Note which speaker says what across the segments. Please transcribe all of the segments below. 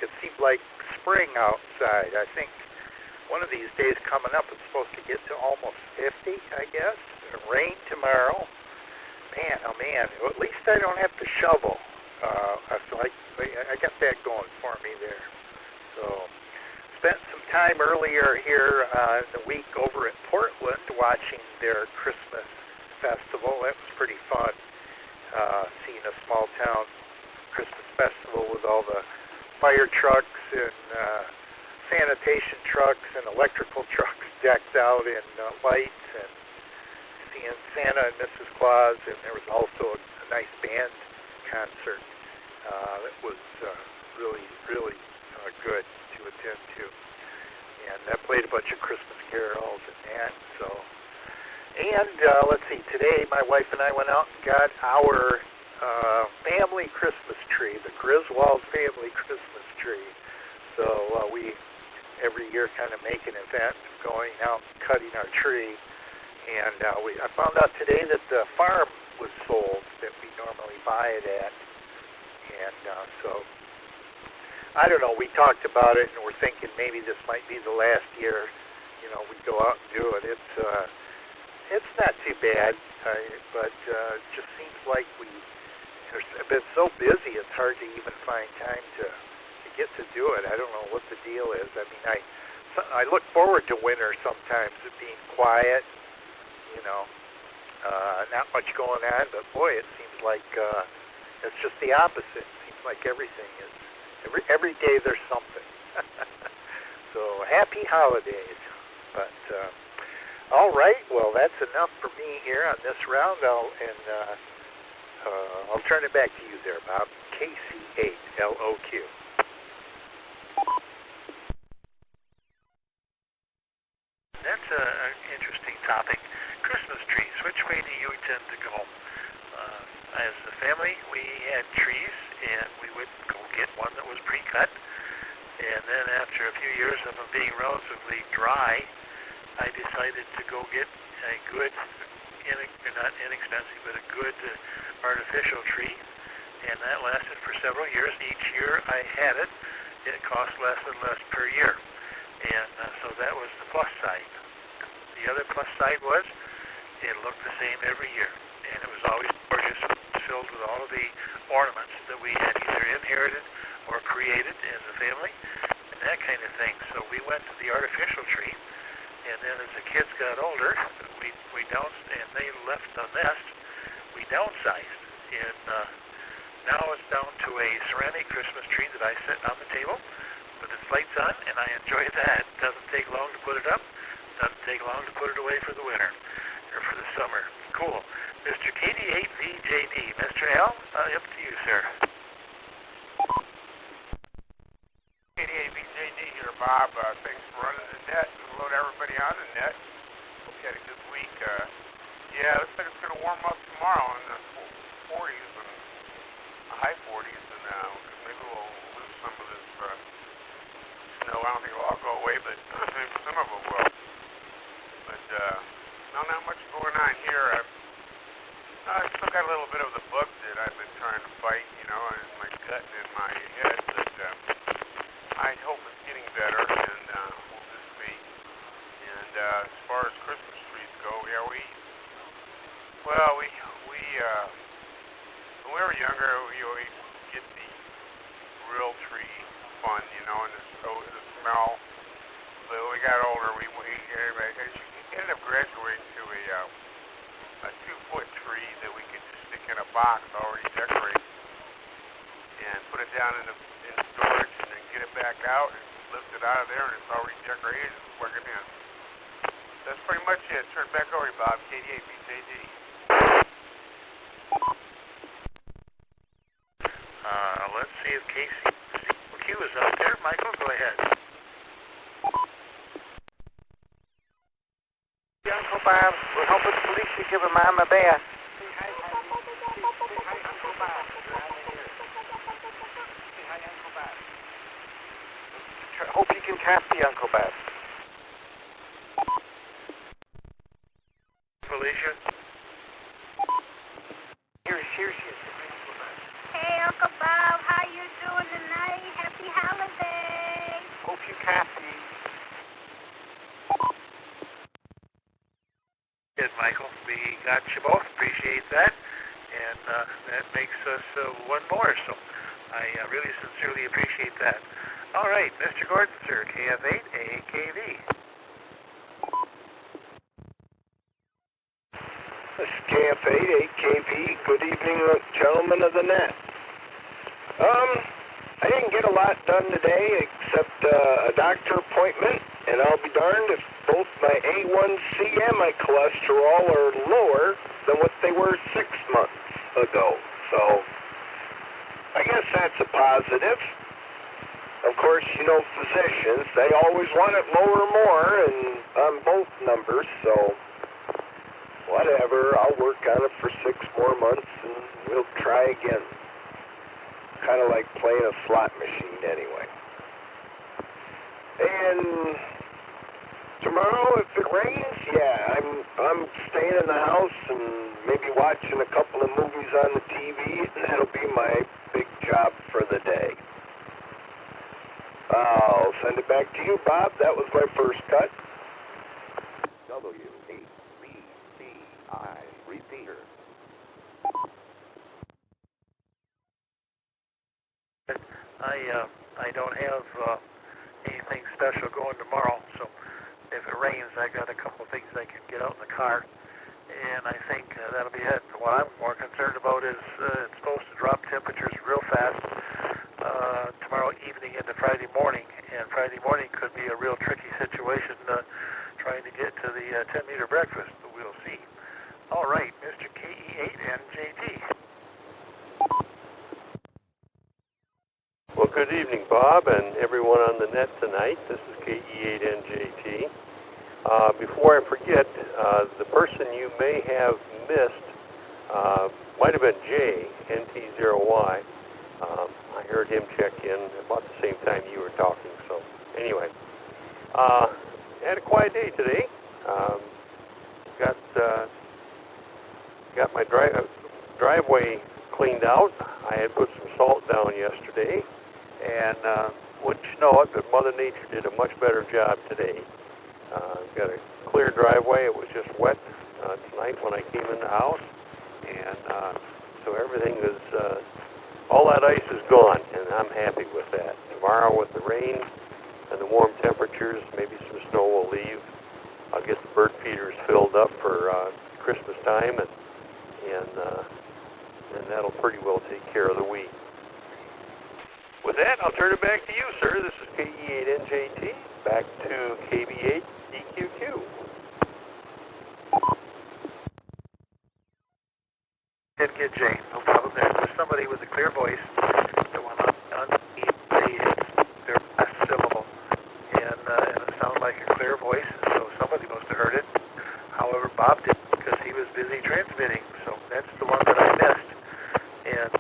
Speaker 1: it seemed like spring outside. I think one of these days coming up, it's supposed to get to almost 50, I guess. Rain tomorrow. Man, oh man, well, at least I don't have to shovel. I got that going for me there. So, spent some time earlier here in the week over at Portland watching their Christmas festival. That was pretty fun, seeing a small town Christmas festival with all the fire trucks and sanitation trucks and electrical trucks decked out in lights, and seeing Santa and Mrs. Claus, and there was also a nice band concert that was really good to attend to. And I played a bunch of Christmas carols and that. So, and let's see, today my wife and I went out and got our family Christmas tree, the Griswold family Christmas tree. So we every year kind of make an event of going out and cutting our tree. And I found out today that the farm was sold that we normally buy it at. And so, I don't know, we talked about it and we're thinking maybe this might be the last year, we go out and do it. It's not too bad, but it just seems like we've been so busy it's hard to even find time to get to do it. I don't know what the deal is. I mean, I look forward to winter sometimes, it being quiet, not much going on, but boy, it seems like it's just the opposite. It seems like everything is, every day there's something. So happy holidays. But all right, well, that's enough for me here on this round. I'll turn it back to you there, Bob. KC8LOQ. That's an interesting topic. Christmas trees. Which way do you tend to go? As a family, we had trees, and we would go get one that was pre-cut. And then after a few years of them being relatively dry, I decided to go get a good, not inexpensive, but a good artificial tree. And that lasted for several years. Each year I had it, it cost less and less per year. And so that was the plus side. The other plus side was it looked the same every year. And it was always gorgeous, filled with all of the ornaments that we had either inherited or created as a family, and that kind of thing. So we went to the artificial tree, and then as the kids got older, and they left the nest, we downsized. And now it's down to a ceramic Christmas tree that I set on the table with its lights on, and I enjoy that. It doesn't take long to put it up. Doesn't take long to put it away for the winter or for the summer. Cool. Mr. KD8VJD. Mr. L, up to you, sir.
Speaker 2: KD8VJD here, Bob. Thanks for running the net. Hello to everybody on the net. Hope you had a good week. Yeah, looks like it's going to warm up tomorrow in the 40s and high 40s, and maybe we'll lose some of this snow. I don't think it'll all go away, but maybe some of it will. But no, not much going on here. I still got a little bit of the bug that I've been trying to fight, in my gut and in my head, but I hope it's getting better, and we'll just see. And as far as Christmas trees go, yeah, when we were younger, we always get the real tree fun, and the smell. But when we got older, we ended up graduating to a 2-foot tree that we could just stick in a box already decorated and put it down in storage, and then get it back out and lift it out of there, and it's already decorated and plug it in. That's pretty much it. Turn it back over to Bob, KD8BJD.
Speaker 1: Let's see if KC is out there. Michael, go ahead. Uncle Bob, we're hoping the police should give a mom a bath.
Speaker 2: Say hi, Uncle Bob. Say hi, Uncle Bob.
Speaker 1: Hope you can copy Uncle Bob. Felicia? Here she is.
Speaker 3: Hey, Uncle Bob, how you doing tonight? Happy holidays.
Speaker 2: Copy.
Speaker 1: Good, Michael. We got you both. Appreciate that. And that makes us one more. So I really sincerely appreciate that. All right, Mr. Gordon, sir, KF8 AKV.
Speaker 3: This is KF8 8KV. Good evening, gentlemen of the net. I didn't get a lot done today except a doctor appointment, and I'll be darned if both my A1C and my cholesterol are lower than what they were 6 months ago. So I guess that's a positive. Of course, you know, physicians, they always want it lower more and on both numbers, so whatever, I'll work on it for 6 more months and we'll try again. Kind of like playing a slot machine anyway. And tomorrow, if it rains, yeah, I'm staying in the house and maybe watching a couple of movies on the TV, and that'll be my big job for the day. I'll send it back to you, Bob. That was my first cut. W-H-B-C-I repeater.
Speaker 1: I don't have anything special going tomorrow, so if it rains, I got a couple of things I can get out in the car, and I think that'll be it. What I'm more concerned about is it's supposed to drop temperatures real fast tomorrow evening into Friday morning, and Friday morning could be a real tricky situation trying to get to the 10-meter breakfast, but we'll see. All right, Mr. KE8NJT.
Speaker 4: Well, good evening, Bob, and everyone on the net tonight. This is KE8NJT. Before I forget, the person you may have missed might have been Jay, NT0Y. I heard him check in about the same time you were talking. So, anyway, had a quiet day today. Got my driveway cleaned out. I had put some salt down yesterday. And wouldn't you know it, but Mother Nature did a much better job today. Got a clear driveway. It was just wet tonight when I came in the house. And so everything is, all that ice is gone, and I'm happy with that. Tomorrow with the rain and the warm temperatures, maybe some snow will leave. I'll get the bird feeders filled up for Christmas time, and that'll pretty well take care of the week. With that, I'll turn it back to you, sir. This is KE8NJT. Back to KB8DQQ.
Speaker 1: Did get Jane, no problem there. There's somebody with a clear voice that went underneath their last syllable, and it sounded like a clear voice, so somebody must have heard it. However, Bob didn't because he was busy transmitting, so that's the one that I missed. And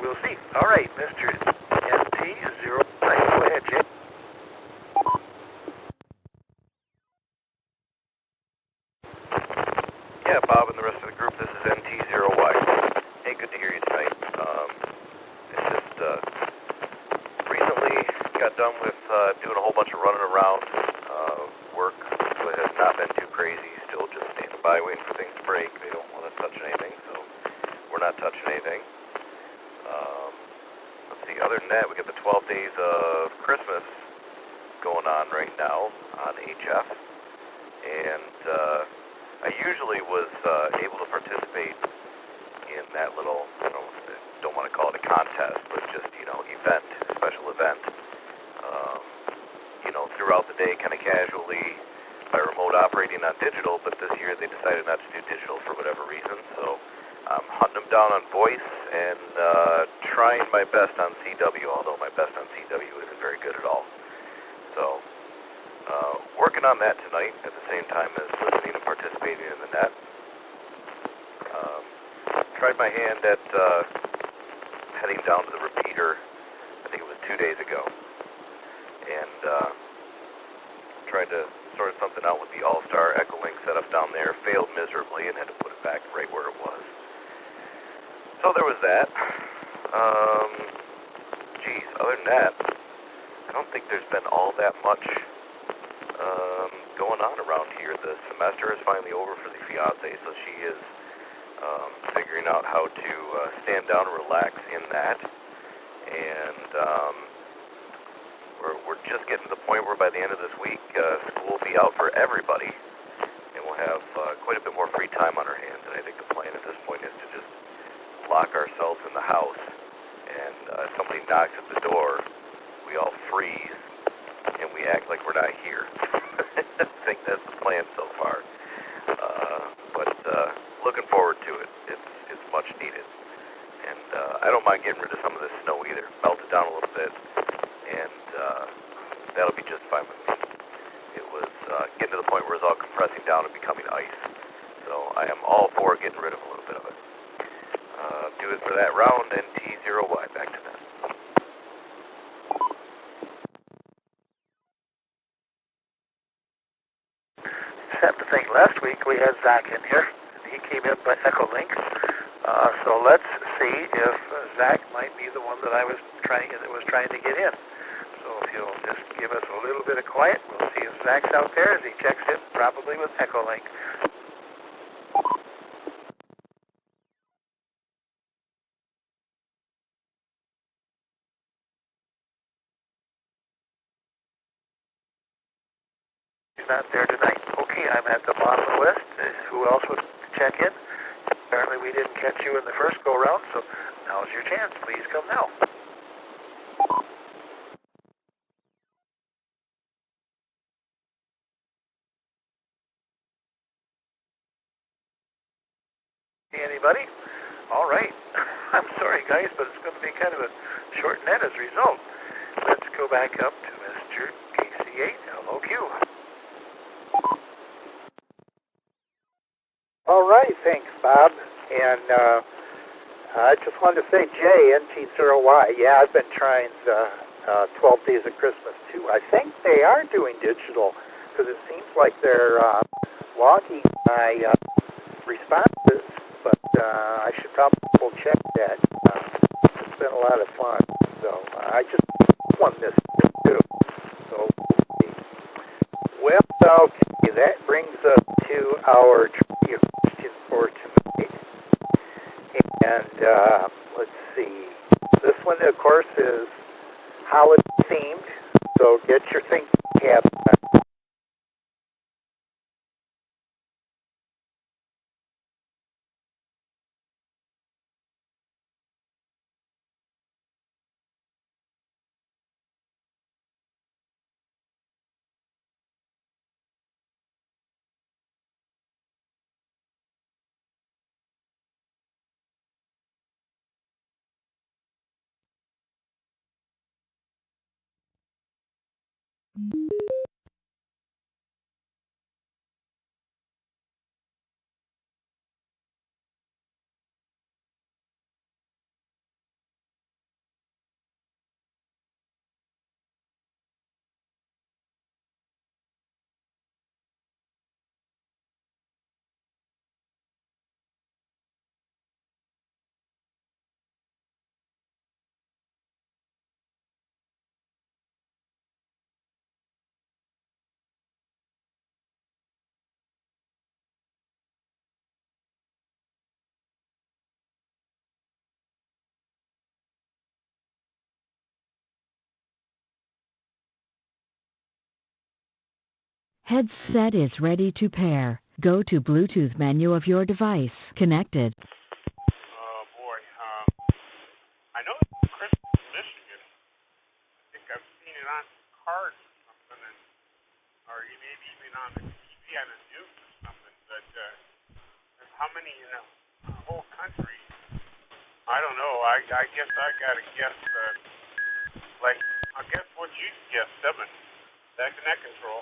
Speaker 1: we'll see. All right, Mr. NT0. Go ahead, Jay.
Speaker 3: Yeah, Bob and the rest of the group, this is NT0Y. Hey, good to hear you tonight. It's just recently got done with doing a whole bunch of running around work, so it has not been too crazy. Still just standing by waiting for things to break. They don't want to touch anything, so we're not touching anything. Let's see, other than that, we got the 12 days of Christmas going on right now on HF, and I usually was able to participate in that little, don't want to call it a contest, but just, event, special event, throughout the day, kind of casually by remote operating on digital, but this year they decided not to do digital for whatever reason, so I'm hunting them down on voice and trying my best on CW, although my best on CW isn't very good at all. So, working on that tonight at the same time as listening and participating in the net. Tried my hand at heading down to the repeater, I think it was 2 days ago, and tried to sort something out with the All-Star Echolink setup down there, failed miserably, and had to put it back right where it was. So there was that. Other than that,
Speaker 4: I don't think there's been all that much going on around here. The semester is finally over for the fiance, so she is figuring out how to stand down and relax in that. And we're just getting to the point where by the end of this week, school will be out for everybody, and we'll have quite a bit more free time on our hands. And I think the plan at this point is to just lock ourselves in the house, and if somebody knocks at the door, we all freeze, and we act like we're not here. I think that's the plan so far. But looking forward to it. It's much needed. And I don't mind getting rid of some of this snow either. Melt it down a little bit, and that'll be just fine with me. It was getting to the point where it's all compressing down and becoming ice. So I am all for getting rid of a little bit of it. Do it for that round, NT0Y. Back to that.
Speaker 1: Have to think, last week we had Zach in here. He came in by Echolink. So let's see if Zach might be the one that was trying to get in. So if you'll just give us a little bit of quiet, we'll see if Zach's out there as he checks in, probably with Echolink. He's not there tonight. Okay, I'm at the bottom of the list. Who else would check in? Apparently we didn't catch you in the first go-round, so now's your chance. Please come now. Anybody? All right. I'm sorry, guys, but it's going to be kind of a short net as a result. Let's go back up to Mr. KC8, LOQ. All right, thanks, Bob. And I just wanted to say, Jay, NT0Y, yeah, I've been trying 12 Days of Christmas, too. I think they are doing digital, because it seems like they're logging my responses, but I should probably double check that. It's been a lot of fun, so I just won this too. So, well, okay, that brings us to our trivia question for tonight. And let's see. This one, of course, is holiday themed, so get your thinking cap on.
Speaker 5: Headset is ready to pair. Go to Bluetooth menu of your device. Connected.
Speaker 2: Oh boy, I know it's Christmas in Michigan. I think I've seen it on cards or something, or maybe even on the TV on the news or something. But there's how many in the whole country? I don't know. I guess I gotta guess. I guess what you guess, 7. That net control.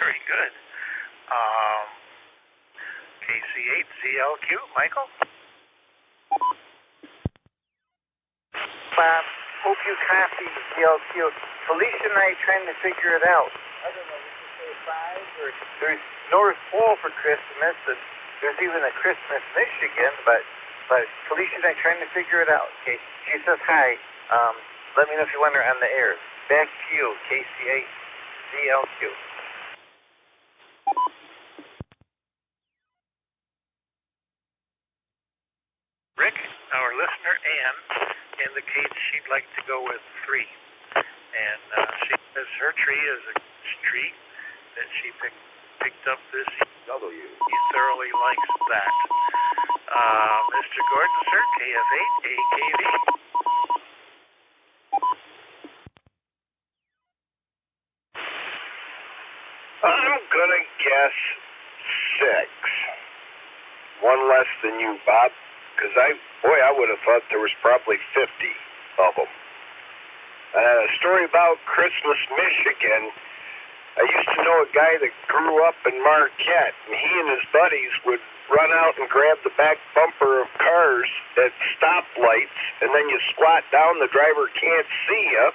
Speaker 1: Very good. KC8, CLQ, Michael?
Speaker 3: Bob, hope you copy CLQ. Felicia and I are trying to figure it out. I don't know, we should say 5 or... There's North Pole for Christmas, and There's even a Christmas Michigan, but Felicia's not trying to figure it out. Okay, she says hi. Let me know if you want her on the air. Back to you, KCACLQ.
Speaker 6: Rick, our listener Ann, indicates she'd like to go with 3. And she says her tree is a tree that she picked up this
Speaker 3: W.
Speaker 6: He thoroughly likes that. Mr. Gordon, sir, KF8 AKV.
Speaker 3: I'm gonna guess 6. One less than you, Bob, because I would have thought there was probably 50 of them. A story about Christmas, Michigan. I used to know a guy that grew up in Marquette, and he and his buddies would run out and grab the back bumper of cars at stoplights, and then you squat down, the driver can't see you.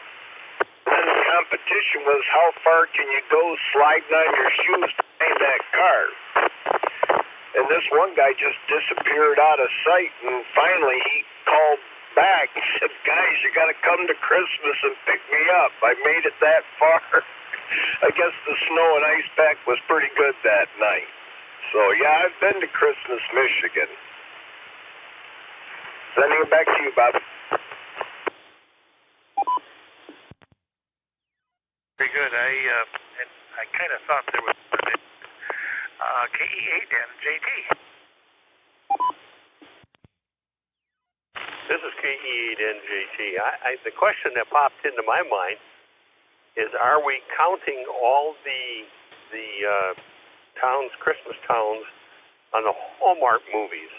Speaker 3: And then the competition was how far can you go sliding on your shoes behind that car. And this one guy just disappeared out of sight, and finally he called back and said, guys, you got to come to Christmas and pick me up. I made it that far. I guess the snow and ice pack was pretty good that night. So, yeah, I've been to Christmas, Michigan. Sending it back to you, Bob.
Speaker 6: Very good. I kind of thought there was KE8 and JT.
Speaker 4: This is KE8NJT. The question that popped into my mind is, are we counting all the towns, Christmas towns, on the Hallmark movies,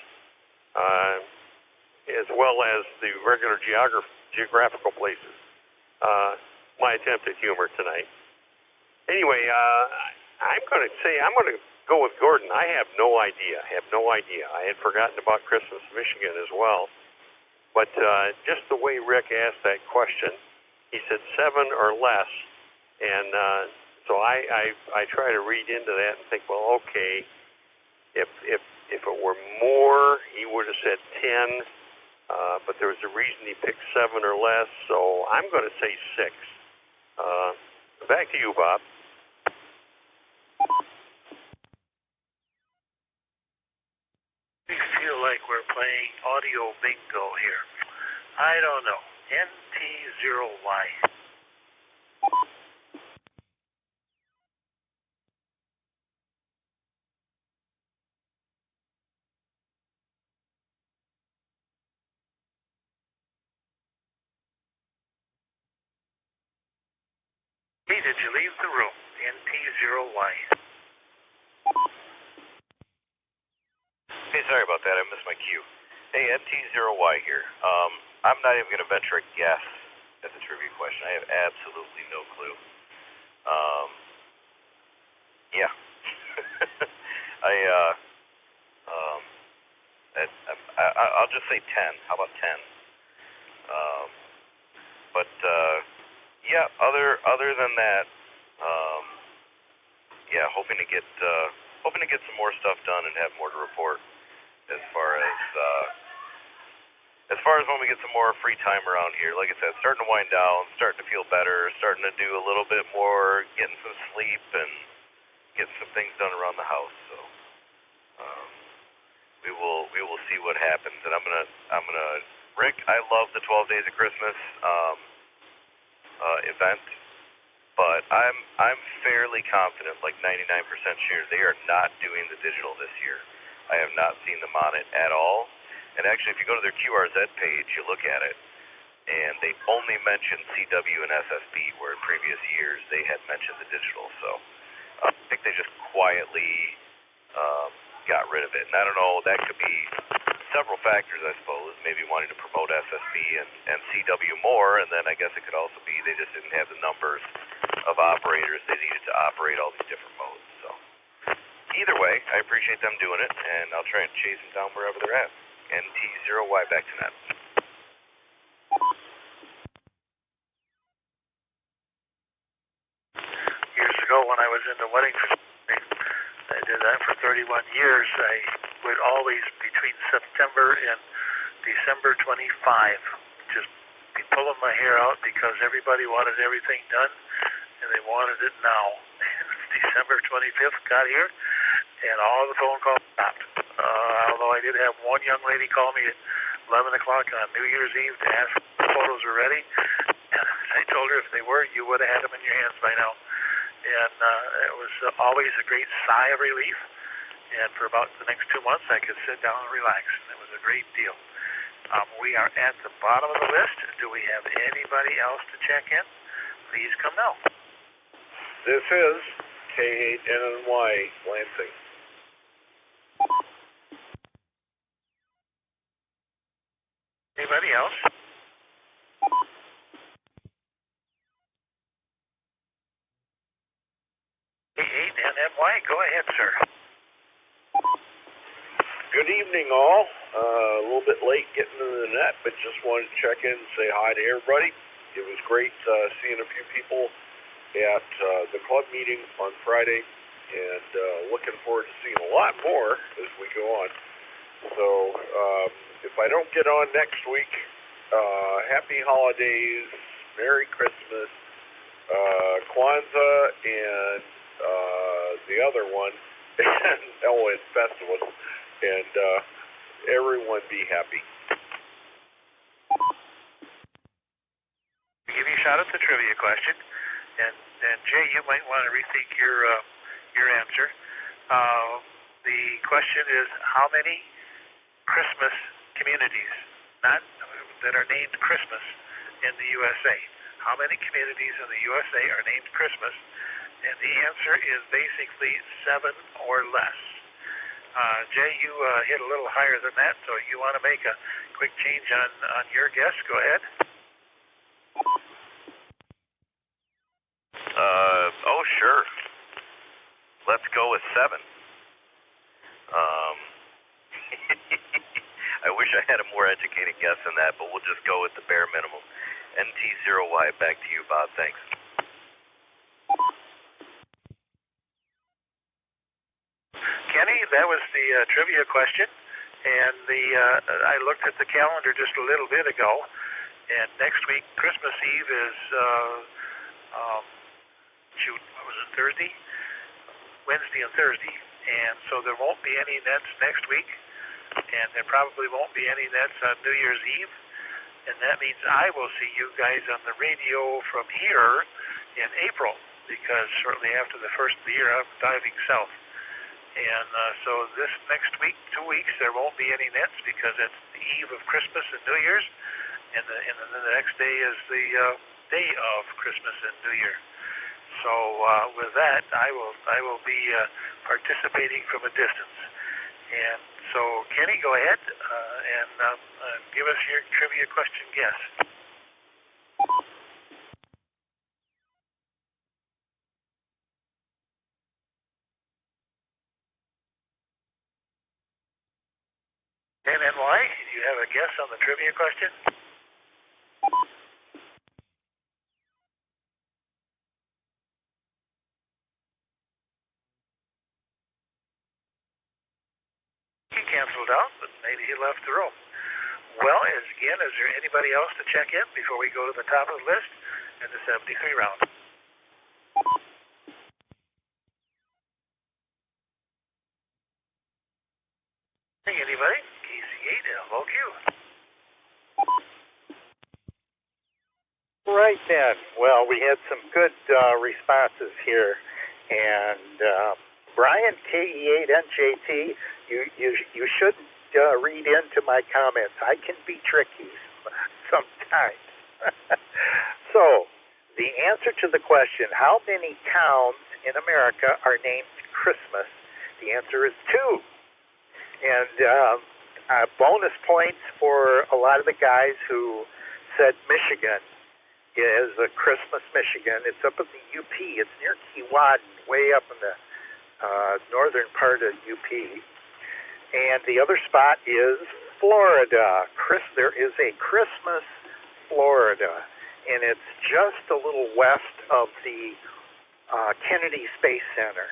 Speaker 4: as well as the regular geographical places? My attempt at humor tonight. Anyway, I'm going to go with Gordon. I have no idea. I had forgotten about Christmas, Michigan as well. But just the way Rick asked that question, he said 7 or less, and so I try to read into that and think, well, okay, if it were more, he would have said 10, but there was a reason he picked 7 or less, so I'm going to say 6. Back to you, Bob.
Speaker 6: We feel like we're playing audio bingo here. I don't know. NT0Y. Hey, did you leave the room? NT0Y.
Speaker 7: Hey, sorry about that. I missed my cue. Hey, MT0Y here. I'm not even going to venture a guess at the trivia question. I have absolutely no clue. Yeah. I'll just say 10. How about 10? Yeah, other than that, yeah, hoping to get some more stuff done and have more to report as far as when we get some more free time around here. Like I said, starting to wind down, starting to feel better, starting to do a little bit more, getting some sleep and getting some things done around the house. So we will see what happens. And I'm gonna Rick, I love the 12 Days of Christmas event, but I'm fairly confident, like 99% sure, they are not doing the digital this year. I have not seen them on it at all. And actually, if you go to their QRZ page, you look at it, and they only mention CW and SSB, where in previous years they had mentioned the digital. So I think they just quietly got rid of it. And I don't know, that could be several factors, I suppose. Maybe wanting to promote SSB and CW more, and then I guess it could also be they just didn't have the numbers of operators they needed to operate all these different modes. So either way, I appreciate them doing it, and I'll try and chase them down wherever they're at. NT0Y, back to net.
Speaker 6: Years ago when I was in the wedding industry, I did that for 31 years. I would always, between September and December 25, just be pulling my hair out because everybody wanted everything done, and they wanted it now. December 25th got here, and all the phone calls stopped. Although I did have one young lady call me at 11 o'clock on New Year's Eve to ask if the photos were ready. And I told her if they were, you would have had them in your hands by now. And it was always a great sigh of relief. And for about the next 2 months, I could sit down and relax. And it was a great deal. We are at the bottom of the list. Do we have anybody else to check in? Please come now.
Speaker 8: This is K8NNY Lansing.
Speaker 6: Anybody else? K8NNY, go ahead, sir.
Speaker 8: Good evening, all. A little bit late getting to the net, but just wanted to check in and say hi to everybody. It was great seeing a few people at the club meeting on Friday, and looking forward to seeing a lot more as we go on. So if I don't get on next week, happy holidays, Merry Christmas, Kwanzaa, and the other one, and Festival, and everyone be happy.
Speaker 6: Give you a shot at the trivia question, and Jay, you might want to rethink your answer. The question is, how many Christmas communities, not that are named Christmas, in the USA? How many communities in the USA are named Christmas? And the answer is basically 7 or less. Jay, you hit a little higher than that, so you want to make a quick change on your guess? Go ahead.
Speaker 7: Oh, sure. Let's go with 7. I wish I had a more educated guess than that, but we'll just go with the bare minimum. NT0Y, back to you, Bob. Thanks.
Speaker 6: Kenny, that was the trivia question, and I looked at the calendar just a little bit ago, and next week, Christmas Eve is, what was it, Thursday? Wednesday and Thursday, and so there won't be any nets next week, and there probably won't be any nets on New Year's Eve, and that means I will see you guys on the radio from here in April, because shortly after the first of the year, I'm diving south. And so this next week, 2 weeks, there won't be any nets because it's the eve of Christmas and New Year's, and then the next day is the day of Christmas and New Year. So with that, I will be participating from a distance. And so, Kenny, go ahead and give us your trivia question guess. NNY, do you have a guess on the trivia question? He canceled out, but maybe he left the room. Well, is there anybody else to check in before we go to the top of the list in the 73 round? Anybody? KC8, LOQ.
Speaker 9: Right then. Well, we had some good responses here, and Brian, KE8NJT, you shouldn't read into my comments. I can be tricky sometimes. So, the answer to the question, how many towns in America are named Christmas? The answer is 2. And bonus points for a lot of the guys who said Michigan is a Christmas, Michigan. It's up in the UP. It's near Keewatin, way up in the northern part of UP. And the other spot is Florida. There is a Christmas, Florida, and it's just a little west of the Kennedy Space Center.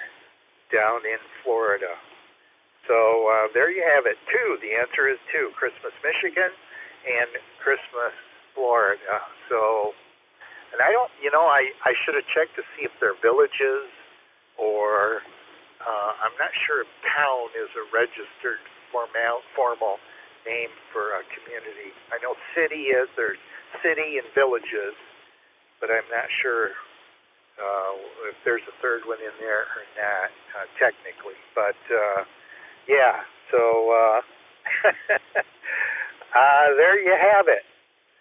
Speaker 9: down in Florida. So there you have it. 2. The answer is 2. Christmas, Michigan, and Christmas, Florida. So, and I don't, I should have checked to see if they're villages or I'm not sure if town is a registered formal name for a community. I know city is. There's city and villages, but I'm not sure if there's a third one in there or not, technically. But yeah, so there you have it.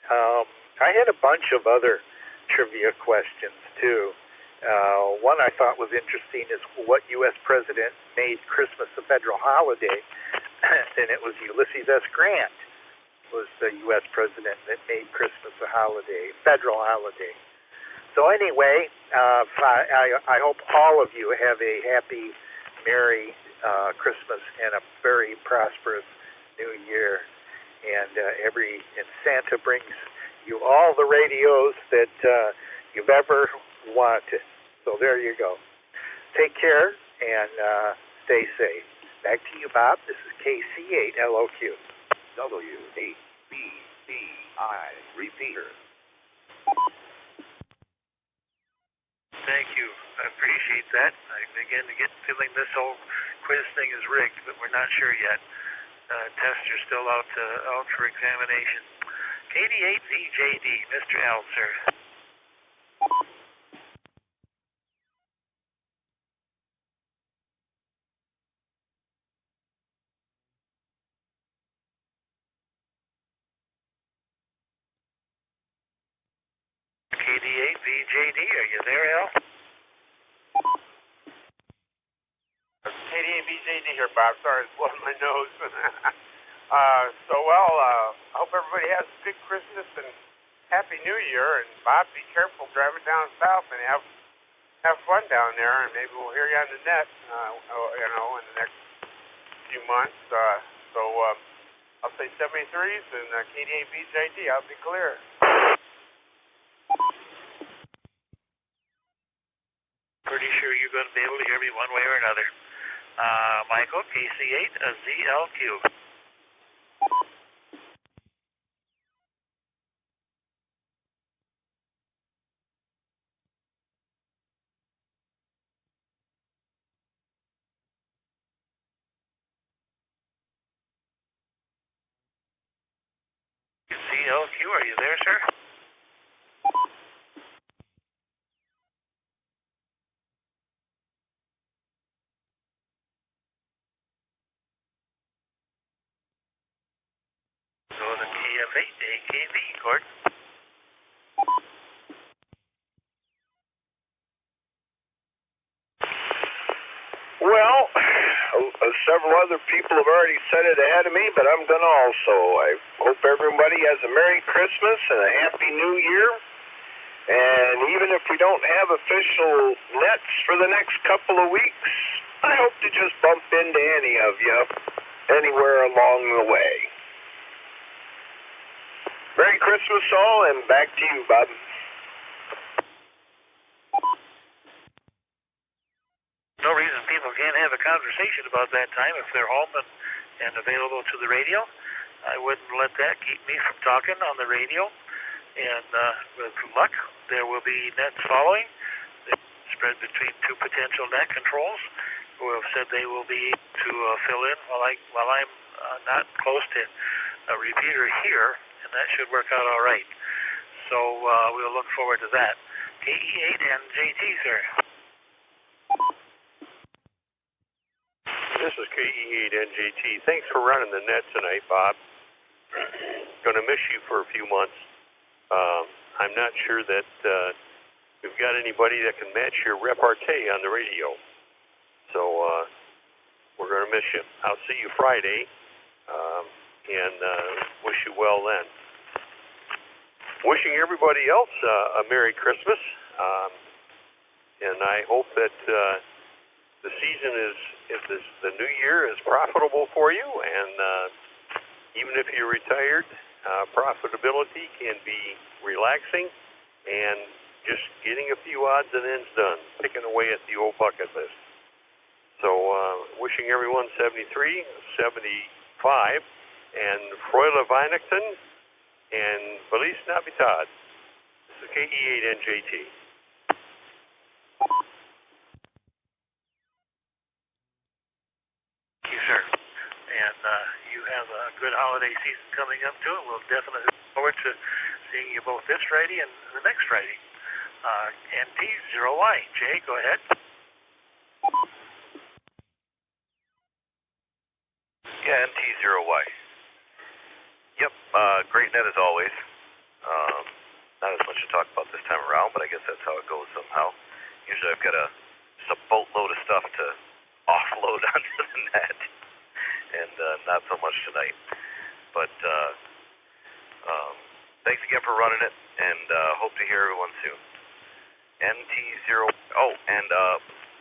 Speaker 9: I had a bunch of other trivia questions too. One I thought was interesting is what U.S. president made Christmas a federal holiday, and it was Ulysses S. Grant was the U.S. president that made Christmas a holiday, federal holiday. So anyway, I hope all of you have a happy, merry Christmas and a very prosperous New Year. And Santa brings you all the radios that you've ever wanted. So there you go. Take care and stay safe. Back to you, Bob. This is KC8LOQ.
Speaker 8: W8BBI repeater.
Speaker 6: Thank you. I appreciate that. I begin to get feeling this whole quiz thing is rigged, but we're not sure yet. Tests are still out for examination. KD8VJD, Mr. L, sir. KD8VJD, are you there, Al?
Speaker 2: KD8BJD here, Bob. Sorry, it's blowing my nose. I hope everybody has a good Christmas and Happy New Year. And Bob, be careful driving down south and have fun down there. And maybe we'll hear you on the net, in the next few months. I'll say 73s and KD8BJD. I'll be clear.
Speaker 6: Pretty sure you're going to be able to hear me one way or another. Michael, KC8ZLQ. CLQ, are you there, sir? So the KF8AKV, Gordon.
Speaker 3: Well, several other people have already said it ahead of me, but I'm going to also. I hope everybody has a Merry Christmas and a Happy New Year. And even if we don't have official nets for the next couple of weeks, I hope to just bump into any of you anywhere along the way. Merry Christmas all, and back to you, Bob.
Speaker 6: No reason people can't have a conversation about that time if they're home and available to the radio. I wouldn't let that keep me from talking on the radio. And with luck, there will be nets following. They're spread between two potential net controls who have said they will be to fill in while I'm not close to a repeater here, and that should work out all right. So we'll look forward to that. KE8NJT, sir.
Speaker 4: This is KE8NJT. Thanks for running the net tonight, Bob. Going to miss you for a few months. I'm not sure that we've got anybody that can match your repartee on the radio. So we're going to miss you. I'll see you Friday, and wish you well then. Wishing everybody else a Merry Christmas, and I hope that the season the new year is profitable for you, and even if you're retired, profitability can be relaxing and just getting a few odds and ends done, picking away at the old bucket list. So wishing everyone 73, 75, and Froila Weinigton, and Feliz Navidad. This is KE8NJT.
Speaker 6: Thank you, sir. And you have a good holiday season coming up, too. We'll definitely look forward to seeing you both this Friday and the next Friday. NT0Y. Jay, go ahead.
Speaker 7: Yeah, NT0Y. Yep, great net as always. Not as much to talk about this time around, but I guess that's how it goes somehow. Usually I've got a boatload of stuff to offload onto the net, and not so much tonight. But thanks again for running it, and hope to hear everyone soon. NT0. Oh, and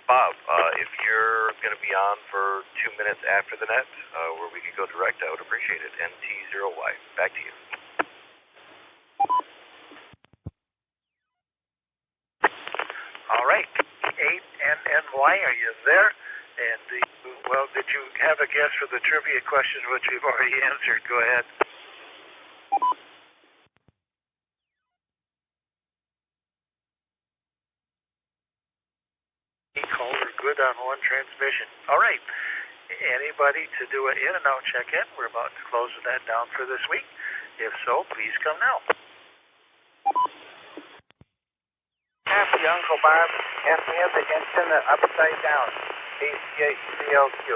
Speaker 7: Bob, if you're going to be on for 2 minutes after the net, where we could go direct, I would appreciate it. NT0Y. Back to you.
Speaker 6: All right. 8NNY, are you there? And did you have a guess for the trivia questions, which we've already answered? Go ahead. Caller, good on one transmission. All right. Anybody to do an in and out check-in? We're about to close that down for this week. If so, please come now.
Speaker 10: Happy Uncle Bob, and we have the antenna upside down. ACHCLQ.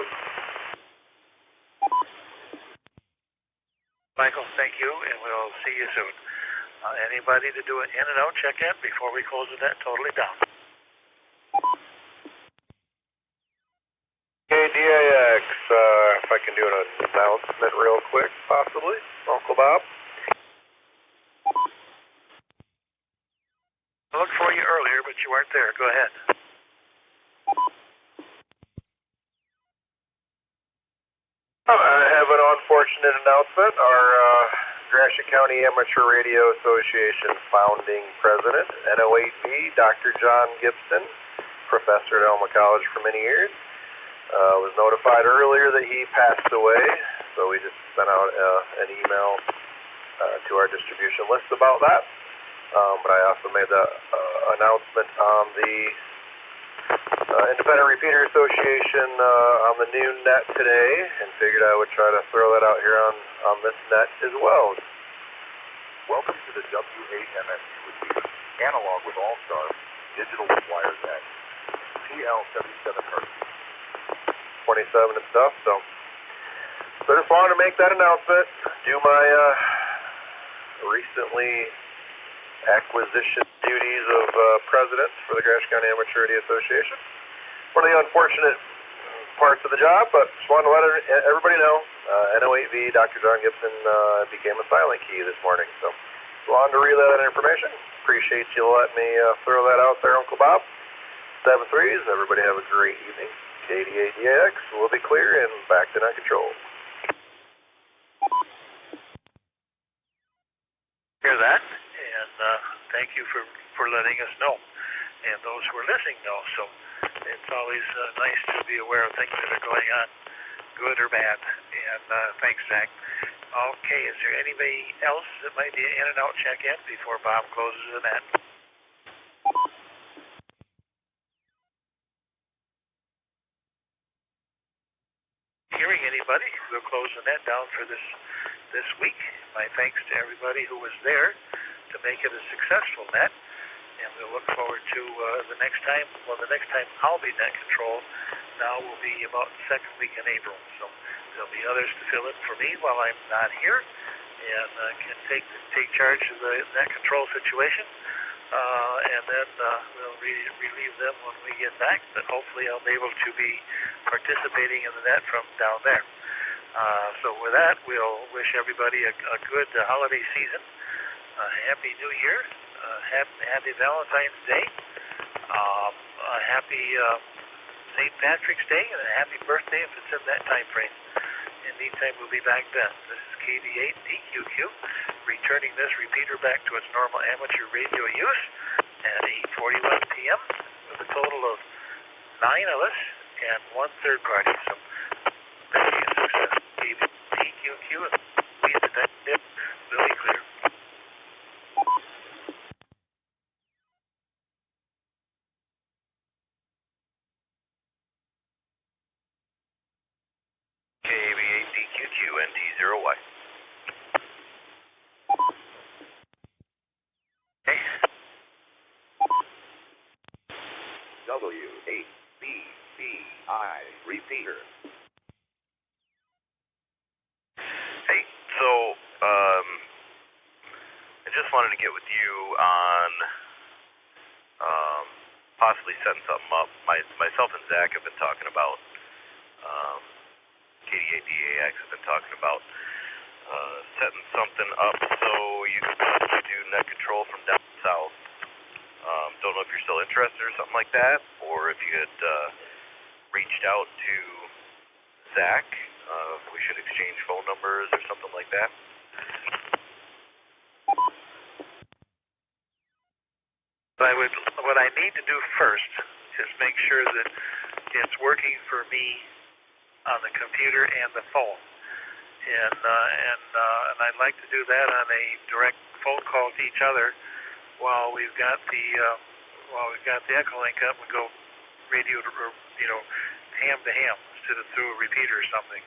Speaker 6: Michael, thank you, and we'll see you soon. Anybody to do an in and out check-in before we close that totally down?
Speaker 8: KDAX, if I can do an announcement real quick, possibly, Uncle Bob.
Speaker 6: I looked for you earlier, but you weren't there. Go ahead.
Speaker 8: I have an unfortunate announcement. Our Gratiot County Amateur Radio Association founding president, NO8B, Dr. John Gibson, professor at Elma College for many years, was notified earlier that he passed away, so we just sent out an email to our distribution list about that. But I also made the announcement on the Independent Repeater Association on the noon net today, and figured I would try to throw that out here on this net as well.
Speaker 11: Welcome to the WAMSU receiver, analog with All-Star, digital with wires X, TL 77 Hz.
Speaker 8: 27 and stuff, so I just wanted to make that announcement, do my recently acquisition duties of president for the Gratiot County Amateur Radio Association. One of the unfortunate parts of the job, but just wanted to let everybody know, NO8V, Dr. John Gibson became a silent key this morning, so wanted to relay that information. Appreciate you letting me throw that out there, Uncle Bob. 7-3s, everybody have a great evening. KDADX will be clear and back to net control.
Speaker 6: Hear that? And thank you for letting us know. And those who are listening know. So it's always nice to be aware of things that are going on, good or bad. And thanks, Zach. Okay, is there anybody else that might be an in and out check-in before Bob closes the net? Hearing anybody, we'll close the net down for this week. My thanks to everybody who was there to make it a successful net, and we'll look forward to the next time. Well, the next time I'll be net control now will be about the second week in April, so there'll be others to fill in for me while I'm not here, and can take charge of the net control situation, and then we'll relieve them when we get back, but hopefully I'll be able to be participating in the net from down there. So with that, we'll wish everybody a good holiday season, a Happy New Year, happy Valentine's Day, a happy St. Patrick's Day, and a happy birthday if it's in that time frame. In the meantime, we'll be back then. This is KD8 DQQ, returning this repeater back to its normal amateur radio use at 8:41 p.m. with a total of 9 of us and one third party. So that'd be a success. DQQ and we detected really clear.
Speaker 7: KB8DQQ NT0Y.
Speaker 6: Okay.
Speaker 11: W8BBI repeater.
Speaker 7: Hey, so I just wanted to get with you on possibly setting something up. Myself and Zach have been talking about KDADAX have been talking about setting something up so you can possibly do net control from down south. Don't know if you're still interested or something like that, or if you had reached out to Zach. If we should exchange phone numbers or something like that.
Speaker 6: What I need to do first is make sure that it's working for me on the computer and the phone, and I'd like to do that on a direct phone call to each other while we've got the Echolink up and go radio to, ham to ham instead of through a repeater or something.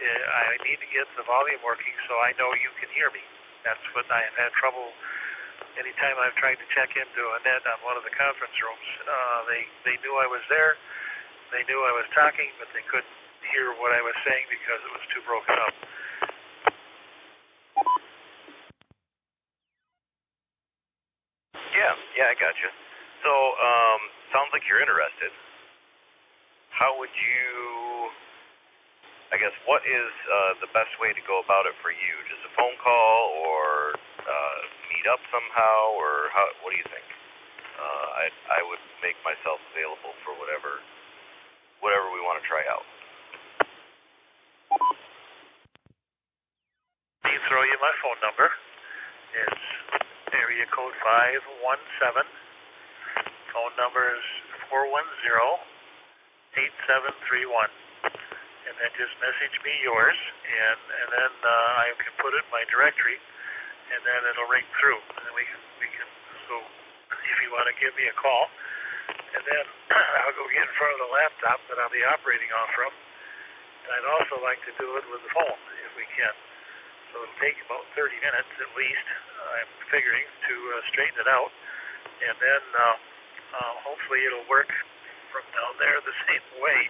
Speaker 6: I need to get the volume working so I know you can hear me. That's what I have had trouble. Anytime I've tried to check into a net on one of the conference rooms, they knew I was there, they knew I was talking, but they couldn't hear what I was saying because it was too broken up.
Speaker 7: Yeah, I got you. So, sounds like you're interested. How would you, I guess, what is the best way to go about it for you? Just a phone call or meet up somehow, or what do you think? I would make myself available for whatever we want to try out.
Speaker 6: Let me throw you my phone number. It's area code 517. Phone number is 410-8731. And then just message me yours, and then I can put it in my directory, and then it'll ring through. And then we can so if you want to give me a call, and then I'll go get in front of the laptop that I'll be operating off from. And I'd also like to do it with the phone if we can. So it'll take about 30 minutes at least, I'm figuring, to straighten it out. And then hopefully it'll work from down there the same way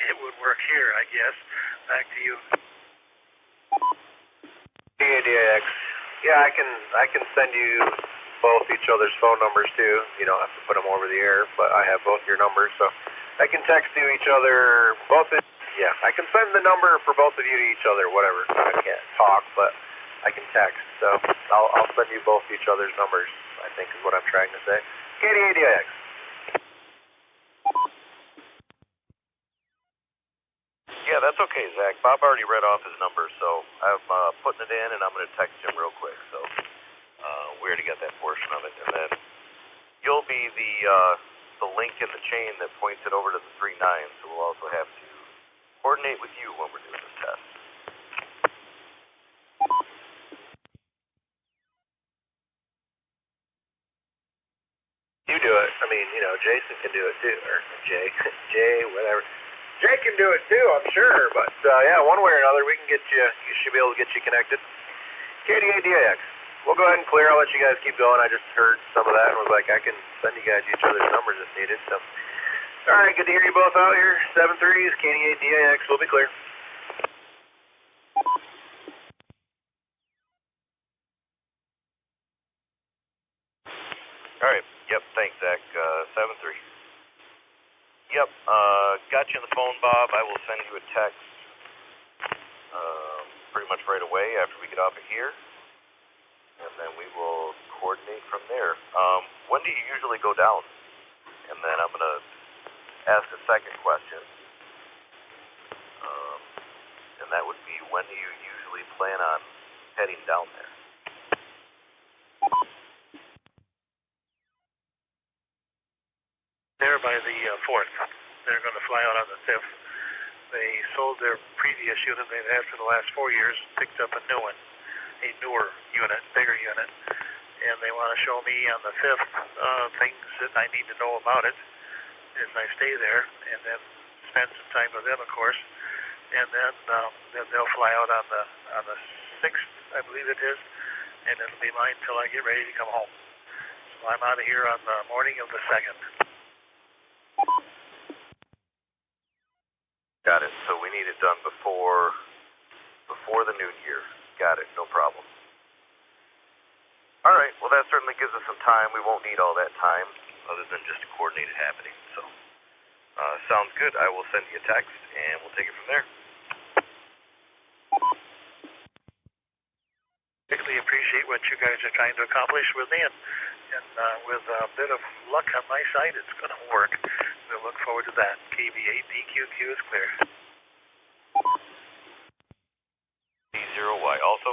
Speaker 6: it would work here, I guess. Back to you.
Speaker 10: KDAX. Yeah, I can send you both each other's phone numbers too. You don't have to put them over the air, but I have both your numbers, so I can text you each other both. Yeah, I can send the number for both of you to each other, whatever. I can't talk, but I can text. So I'll send you both each other's numbers, I think is what I'm trying to say. KDADX.
Speaker 7: Yeah, that's okay, Zach. Bob already read off his number, so I'm putting it in, and I'm going to text him real quick. So we already got that portion of it, and then you'll be the link in the chain that points it over to the 3.9. So we'll also have to coordinate with you when we're doing this test.
Speaker 10: You do it. I mean, Jason can do it too, or Jay, whatever. Jay can do it too, I'm sure. But yeah, one way or another, we can get you. You should be able to get you connected. KDADX. We'll go ahead and clear. I'll let you guys keep going. I just heard some of that and was like, I can send you guys each other's numbers if needed. So, all right, good to hear you both out here. 730s, KDADX. We'll be clear.
Speaker 7: All right. Yep. Thanks, Zach. 7-3. Yep. Got you on the phone, Bob. I will send you a text pretty much right away after we get off of here, and then we will coordinate from there. When do you usually go down? And then I'm going to ask a second question, and that would be, when do you usually plan on heading down there?
Speaker 6: There by the 4th. they're going to fly out on the 5th. They sold their previous unit they've had for the last 4 years, picked up a new one, a newer unit, bigger unit, and they want to show me on the 5th things that I need to know about it as I stay there, and then spend some time with them, of course, and then they'll fly out on the 6th, I believe it is, and it'll be mine till I get ready to come home. So I'm out of here on the morning of the 2nd.
Speaker 7: Got it. So we need it done before the new year. Got it. No problem. All right. Well, that certainly gives us some time. We won't need all that time other than just a coordinated happening. So sounds good. I will send you a text, and we'll take it from there.
Speaker 6: Greatly appreciate what you guys are trying to accomplish with me, and with a bit of luck on my side, it's going to work. We'll look forward to that. KV8DQQ is clear.
Speaker 7: D0Y, also